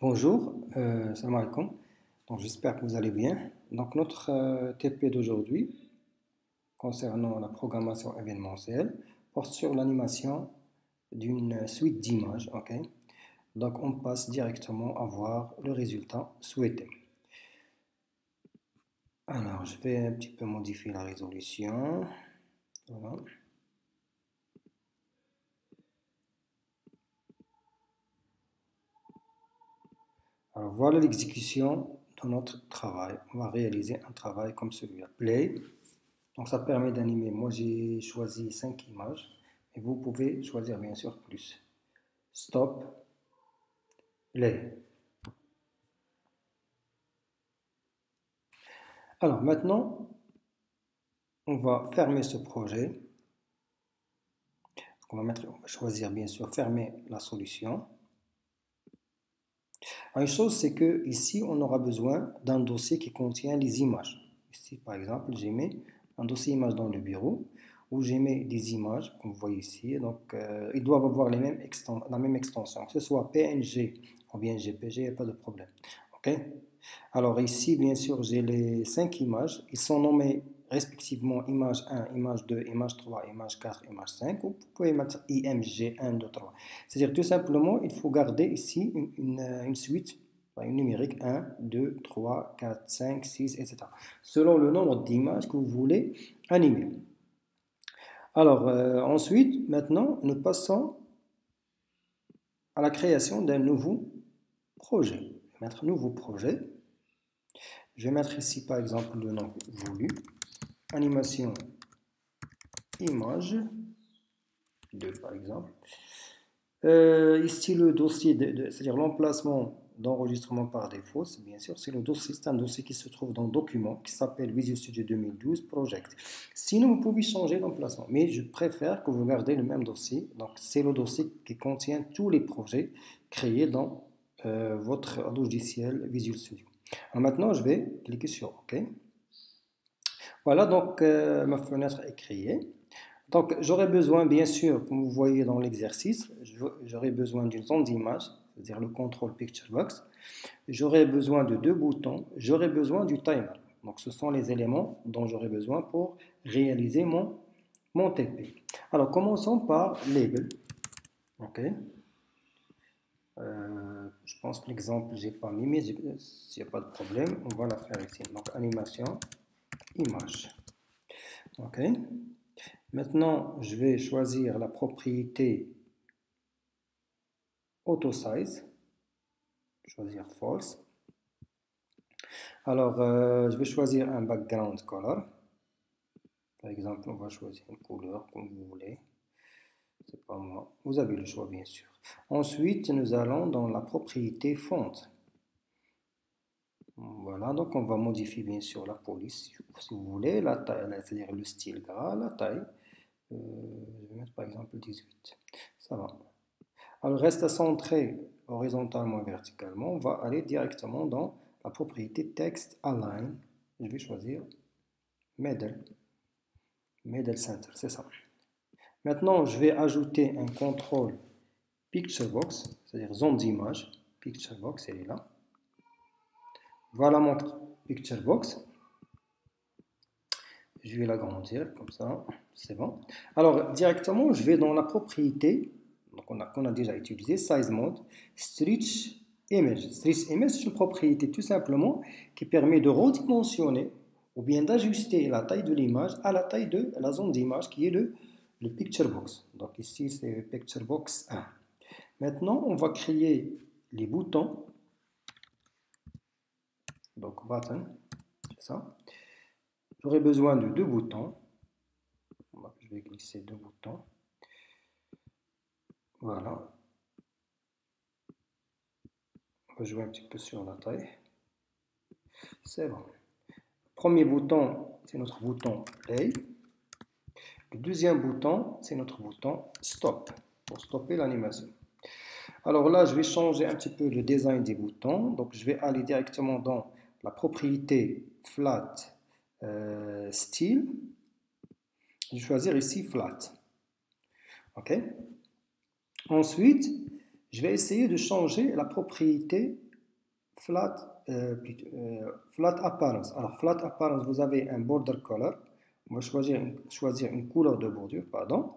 Bonjour, salam alaikum. Donc j'espère que vous allez bien. Donc notre TP d'aujourd'hui concernant la programmation événementielle porte sur l'animation d'une suite d'images. Ok. Donc on passe directement à voir le résultat souhaité. Alors je vais un petit peu modifier la résolution. Voilà. Alors voilà l'exécution de notre travail. On va réaliser un travail comme celui-là. Play. Donc ça permet d'animer. Moi j'ai choisi 5 images, et vous pouvez choisir bien sûr plus. Stop, play. Alors maintenant, on va fermer ce projet. On va choisir bien sûr fermer la solution. Une chose, c'est que ici on aura besoin d'un dossier qui contient les images. Ici par exemple, j'ai mis un dossier images dans le bureau où j'ai mis des images, comme vous voyez ici. Donc ils doivent avoir la même extension, que ce soit PNG ou bien JPG, il n'y a pas de problème. Ok. Alors ici, bien sûr, j'ai les 5 images. Ils sont nommés respectivement image 1, image 2, image 3, image 4, image 5. Ou vous pouvez mettre IMG 1, 2, 3. C'est-à-dire tout simplement, il faut garder ici une suite, une numérique 1, 2, 3, 4, 5, 6, etc. Selon le nombre d'images que vous voulez animer. Alors ensuite, maintenant, nous passons à la création d'un nouveau projet. Je vais mettre nouveau projet. Je vais mettre ici par exemple le nom voulu, animation image 2 par exemple. Ici le dossier, c'est-à-dire l'emplacement d'enregistrement par défaut, bien sûr, c'est un dossier qui se trouve dans le document qui s'appelle Visual Studio 2012 Project. Sinon, vous pouvez changer d'emplacement, mais je préfère que vous gardez le même dossier. Donc, c'est le dossier qui contient tous les projets créés dans votre logiciel Visual Studio. Alors maintenant, je vais cliquer sur OK. Voilà, donc ma fenêtre est créée. Donc j'aurai besoin, bien sûr, comme vous voyez dans l'exercice, j'aurai besoin d'une zone d'image, c'est-à-dire le control picture box. J'aurai besoin de 2 boutons, j'aurai besoin du timer. Donc ce sont les éléments dont j'aurai besoin pour réaliser mon TP. Alors commençons par label. OK. Je pense que l'exemple, j'ai pas mis, mais s'il n'y a pas de problème, on va la faire ici. Donc animation, image. OK. Maintenant, je vais choisir la propriété auto size, choisir false. Alors, je vais choisir un background color. Par exemple, on va choisir une couleur comme vous voulez. C'est pas moi. Vous avez le choix, bien sûr. Ensuite, nous allons dans la propriété font. Voilà, donc on va modifier bien sûr la police si vous voulez, la taille, c'est-à-dire le style gras, la taille. Je vais mettre par exemple 18. Ça va. Alors, reste à centrer horizontalement et verticalement. On va aller directement dans la propriété Text Align. Je vais choisir Middle Center, c'est ça. Maintenant, je vais ajouter un contrôle Picture Box, c'est-à-dire zone d'image. Picture Box, elle est là. Voilà mon Picture Box. Je vais l'agrandir comme ça, c'est bon. Alors, directement, je vais dans la propriété qu'on a déjà utilisé, Size Mode, Stretch Image. Stretch Image, c'est une propriété tout simplement qui permet de redimensionner ou bien d'ajuster la taille de l'image à la taille de la zone d'image qui est le Picture Box. Donc ici, c'est Picture Box 1. Maintenant, on va créer les boutons. Donc, button, c'est ça. J'aurai besoin de 2 boutons. Je vais glisser 2 boutons. Voilà. On va jouer un petit peu sur la taille. C'est bon. Premier bouton, c'est notre bouton Play. Le deuxième bouton, c'est notre bouton Stop, pour stopper l'animation. Alors là, je vais changer un petit peu le design des boutons. Donc, je vais aller directement dans la propriété Flat Style. Je vais choisir ici Flat. OK. Ensuite, je vais essayer de changer la propriété flat appearance. Alors, flat appearance, vous avez un border color. On va choisir une couleur de bordure, pardon.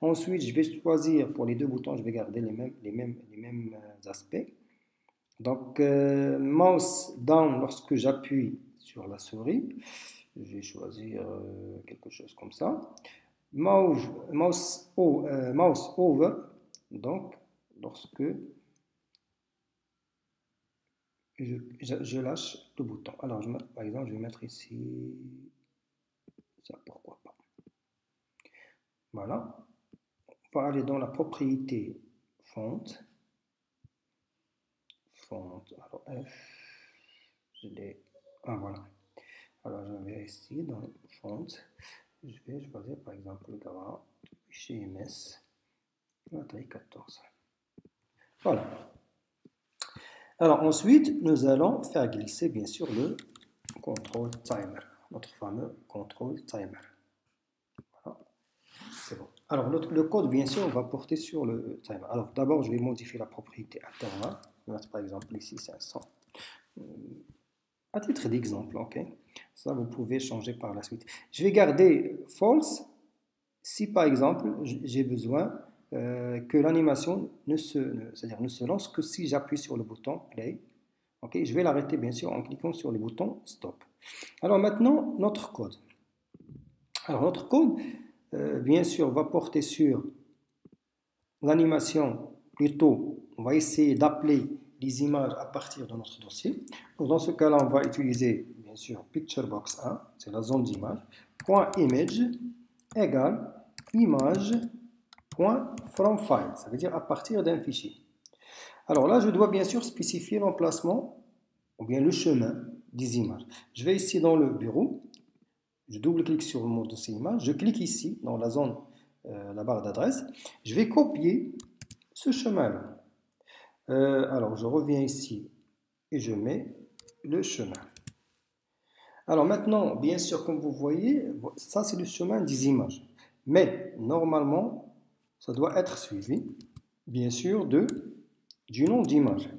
Ensuite, je vais choisir pour les deux boutons, je vais garder les mêmes aspects. Donc, mouse down lorsque j'appuie sur la souris. Je vais choisir quelque chose comme ça. Mouse over, donc lorsque je lâche le bouton. Alors, par exemple, je vais mettre ici ça, pourquoi pas. Voilà. On va aller dans la propriété font. Alors F, je l'ai. Ah, voilà. Alors, je vais ici dans font. Je vais choisir par exemple le gras chez MS, la taille 14. Voilà. Alors ensuite, nous allons faire glisser bien sûr le control timer, notre fameux control timer. Voilà. C'est bon. Alors le code bien sûr va porter sur le timer. Alors d'abord, je vais modifier la propriété intervalle. Je vais mettre par exemple ici 500. À titre d'exemple, ok. Ça, vous pouvez changer par la suite. Je vais garder false si par exemple j'ai besoin que l'animation ne se lance que si j'appuie sur le bouton play. Okay, je vais l'arrêter bien sûr en cliquant sur le bouton stop. Alors maintenant, notre code. Alors notre code, bien sûr, va porter sur l'animation. Plutôt, on va essayer d'appeler les images à partir de notre dossier. Donc, dans ce cas-là, on va utiliser bien sûr picturebox 1, c'est la zone d'image, .image égale image.fromFile, ça veut dire à partir d'un fichier. Alors là, je dois bien sûr spécifier l'emplacement ou bien le chemin des images. Je vais ici dans le bureau, je double-clique sur mon dossier image, je clique ici dans la zone, la barre d'adresse, je vais copier ce chemin-là. Alors je reviens ici et je mets le chemin. Alors maintenant, bien sûr, comme vous voyez, ça c'est le chemin des images. Mais normalement, ça doit être suivi, bien sûr, du nom d'image.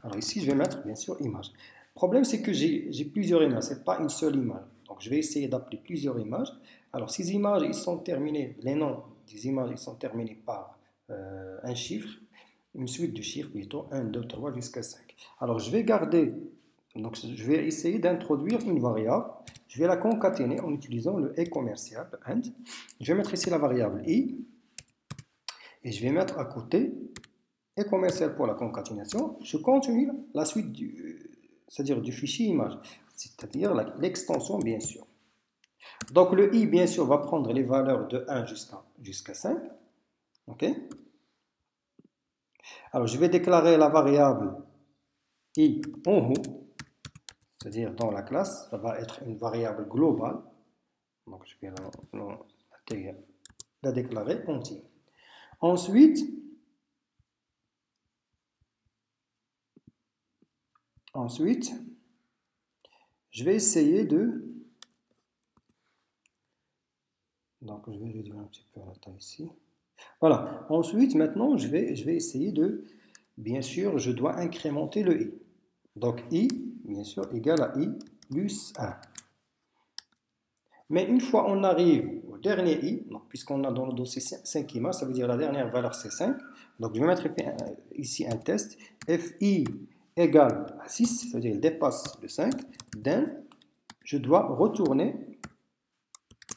Alors ici, je vais mettre, bien sûr, image. Le problème, c'est que j'ai plusieurs images, ce n'est pas une seule image. Donc je vais essayer d'appeler plusieurs images. Alors ces images, ils sont terminés, les noms des images, ils sont terminés par un chiffre, une suite de chiffres plutôt, 1, 2, 3 jusqu'à 5. Alors je vais garder, donc je vais essayer d'introduire une variable. Je vais la concaténer en utilisant le et commercial, and. Je vais mettre ici la variable i, et je vais mettre à côté et commercial pour la concaténation. Je continue la suite c'est-à-dire du fichier image, c'est-à-dire l'extension bien sûr. Donc le i bien sûr va prendre les valeurs de 1 jusqu'à 5. Ok. Alors je vais déclarer la variable i en haut, c'est-à-dire dans la classe, ça va être une variable globale. Donc je vais la déclarer entière. Ensuite, je vais essayer de... Donc, je vais réduire un petit peu la taille ici. Voilà. Ensuite, maintenant, je vais essayer de... Bien sûr, je dois incrémenter le i. Donc, i, bien sûr, égale à i plus 1. Mais une fois on arrive au dernier i, puisqu'on a dans le dossier 5 images, ça veut dire la dernière valeur c'est 5. Donc, je vais mettre ici un test. Fi égale à 6, c'est-à-dire il dépasse le 5. Then, je dois retourner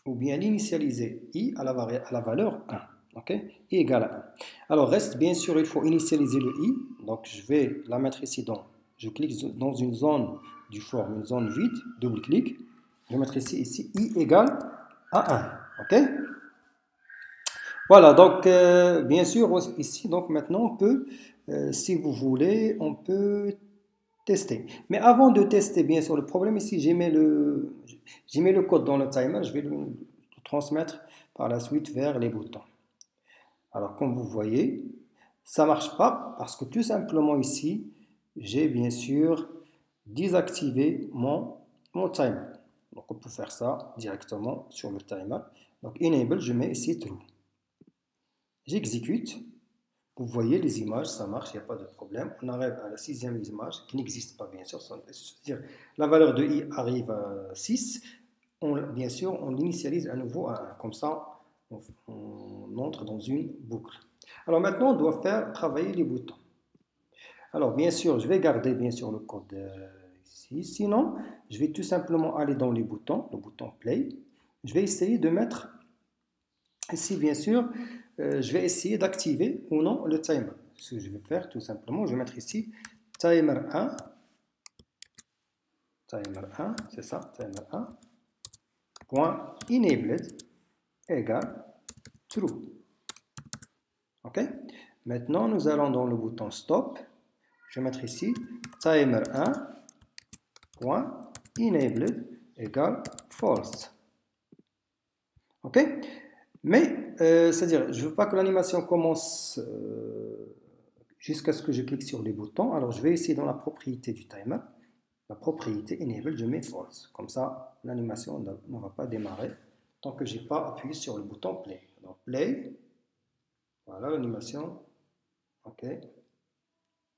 ou bien l'initialiser i à la valeur 1. Ok, i égale à 1. Alors, reste bien sûr, il faut initialiser le i. Donc, je vais la mettre ici je clique dans une zone du form, une zone vide, double-clic. Je vais mettre ici i égale à 1. Ok. Voilà, donc bien sûr, ici, donc maintenant, on peut, si vous voulez, on peut tester. Mais avant de tester, bien sûr, le problème ici, j'ai mis le code dans le timer, je vais le transmettre par la suite vers les boutons. Alors, comme vous voyez, ça ne marche pas parce que tout simplement ici, j'ai bien sûr désactivé mon timer. Donc, on peut faire ça directement sur le timer. Donc, enable, je mets ici true. J'exécute. vous voyez les images, ça marche, il n'y a pas de problème. On arrive à la sixième image, qui n'existe pas bien sûr. C'est-à-dire, la valeur de i arrive à 6. Bien sûr, on l'initialise à nouveau à 1. Comme ça, on entre dans une boucle. Alors maintenant, on doit faire travailler les boutons. Alors bien sûr, je vais garder bien sûr le code ici. Sinon, je vais tout simplement aller dans les boutons, le bouton Play. Je vais essayer de mettre ici, bien sûr, je vais essayer d'activer ou non le timer. Ce que je vais faire tout simplement, je vais mettre ici timer 1. Timer 1, c'est ça, timer 1. Point enabled égale true. OK? Maintenant, nous allons dans le bouton stop. Je vais mettre ici timer 1. Point enabled égale false. OK? Mais, c'est-à-dire, je ne veux pas que l'animation commence jusqu'à ce que je clique sur les boutons. Alors, je vais essayer dans la propriété du timer. La propriété enable, je mets false. Comme ça, l'animation ne va pas démarrer tant que je n'ai pas appuyé sur le bouton play. Donc, play. Voilà l'animation. OK.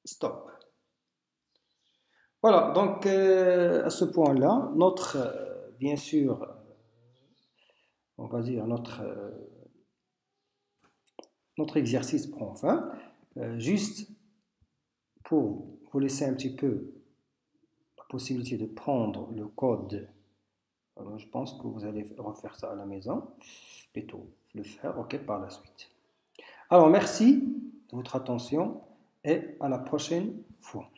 Stop. Voilà, donc à ce point-là, bien sûr, on va dire notre exercice prend fin. Juste pour vous laisser un petit peu la possibilité de prendre le code. Alors, je pense que vous allez refaire ça à la maison, plutôt le faire, ok, par la suite. Alors, merci de votre attention et à la prochaine fois.